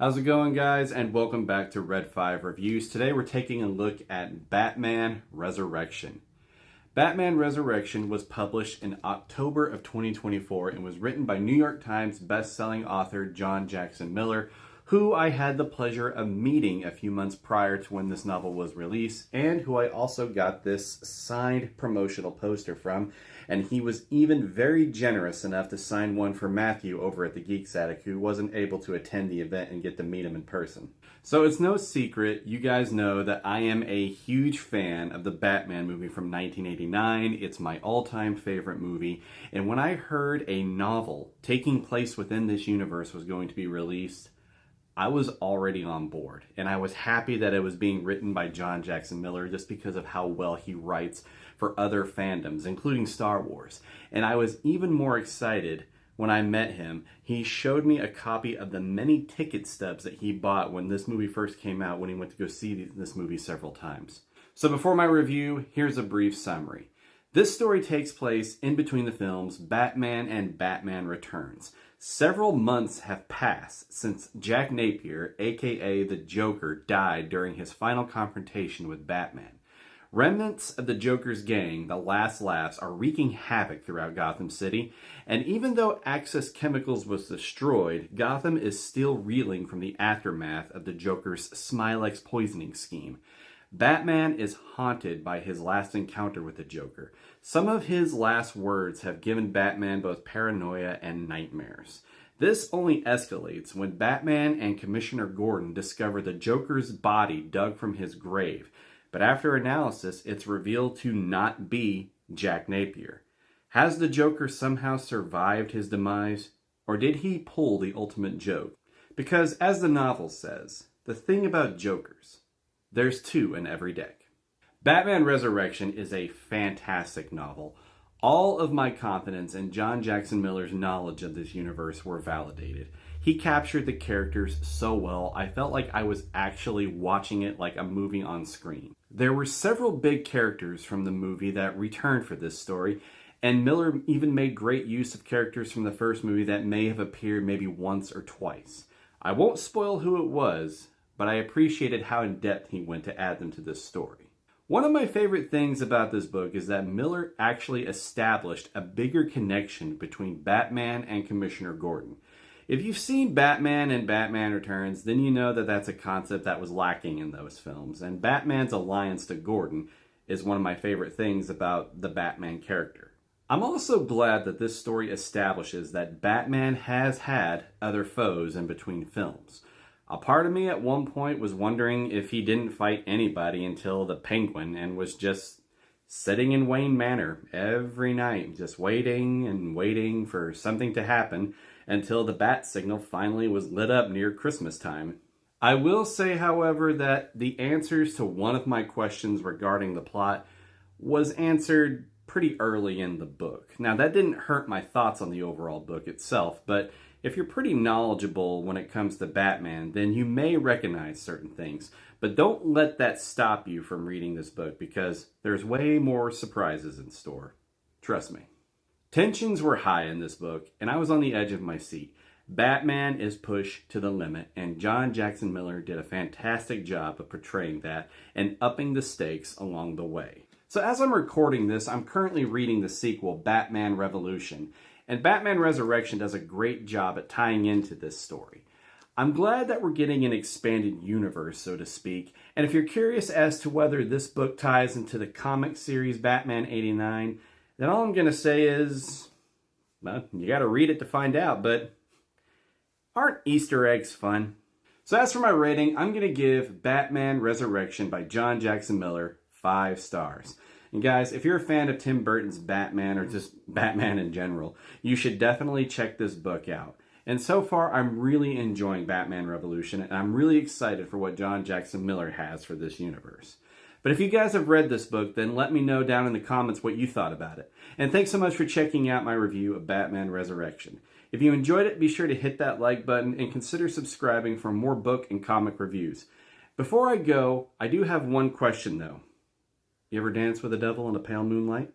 How's it going, guys? And welcome back to Red 5 Reviews. Today we're taking a look at Batman Resurrection. Batman Resurrection was published in October of 2024 and was written by New York Times best-selling author John Jackson Miller, who I had the pleasure of meeting a few months prior to when this novel was released, and who I also got this signed promotional poster from. And he was even very generous enough to sign one for Matthew over at the Geeks Attic, who wasn't able to attend the event and get to meet him in person. So it's no secret, you guys know that I am a huge fan of the Batman movie from 1989. It's my all-time favorite movie. And when I heard a novel taking place within this universe was going to be released, I was already on board, and I was happy that it was being written by John Jackson Miller just because of how well he writes for other fandoms, including Star Wars. And I was even more excited when I met him. He showed me a copy of the many ticket stubs that he bought when this movie first came out, when he went to go see this movie several times. So before my review, here's a brief summary. This story takes place in between the films Batman and Batman Returns. Several months have passed since Jack Napier, aka the Joker, died during his final confrontation with Batman. Remnants of the Joker's gang, the Last Laughs, are wreaking havoc throughout Gotham City, and even though Access Chemicals was destroyed, Gotham is still reeling from the aftermath of the Joker's Smilex poisoning scheme. Batman is haunted by his last encounter with the Joker. Some of his last words have given Batman both paranoia and nightmares. This only escalates when Batman and Commissioner Gordon discover the Joker's body dug from his grave. But after analysis, it's revealed to not be Jack Napier. Has the Joker somehow survived his demise? Or did he pull the ultimate joke? Because as the novel says, the thing about Jokers, there's two in every deck. Batman Resurrection is a fantastic novel. All of my confidence in John Jackson Miller's knowledge of this universe were validated. He captured the characters so well, I felt like I was actually watching it like a movie on screen. There were several big characters from the movie that returned for this story, and Miller even made great use of characters from the first movie that may have appeared maybe once or twice. I won't spoil who it was, but I appreciated how in depth he went to add them to this story. One of my favorite things about this book is that Miller actually established a bigger connection between Batman and Commissioner Gordon. If you've seen Batman and Batman Returns, then you know that that's a concept that was lacking in those films, and Batman's alliance to Gordon is one of my favorite things about the Batman character. I'm also glad that this story establishes that Batman has had other foes in between films. A part of me at one point was wondering if he didn't fight anybody until the Penguin and was just sitting in Wayne Manor every night, just waiting and waiting for something to happen until the bat signal finally was lit up near Christmas time. I will say, however, that the answers to one of my questions regarding the plot was answered pretty early in the book. Now, that didn't hurt my thoughts on the overall book itself, but if you're pretty knowledgeable when it comes to Batman, then you may recognize certain things. But don't let that stop you from reading this book, because there's way more surprises in store. Trust me. Tensions were high in this book, and I was on the edge of my seat. Batman is pushed to the limit, and John Jackson Miller did a fantastic job of portraying that and upping the stakes along the way. So as I'm recording this, I'm currently reading the sequel, Batman Revolution. And Batman Resurrection does a great job at tying into this story. I'm glad that we're getting an expanded universe, so to speak. And if you're curious as to whether this book ties into the comic series Batman 89, then all I'm going to say is, well, you got to read it to find out. But aren't Easter eggs fun? So as for my rating, I'm going to give Batman Resurrection by John Jackson Miller 5 stars. And guys, if you're a fan of Tim Burton's Batman, or just Batman in general, you should definitely check this book out. And so far, I'm really enjoying Batman Revolution, and I'm really excited for what John Jackson Miller has for this universe. But if you guys have read this book, then let me know down in the comments what you thought about it. And thanks so much for checking out my review of Batman Resurrection. If you enjoyed it, be sure to hit that like button and consider subscribing for more book and comic reviews. Before I go, I do have one question though. You ever dance with the devil in a pale moonlight?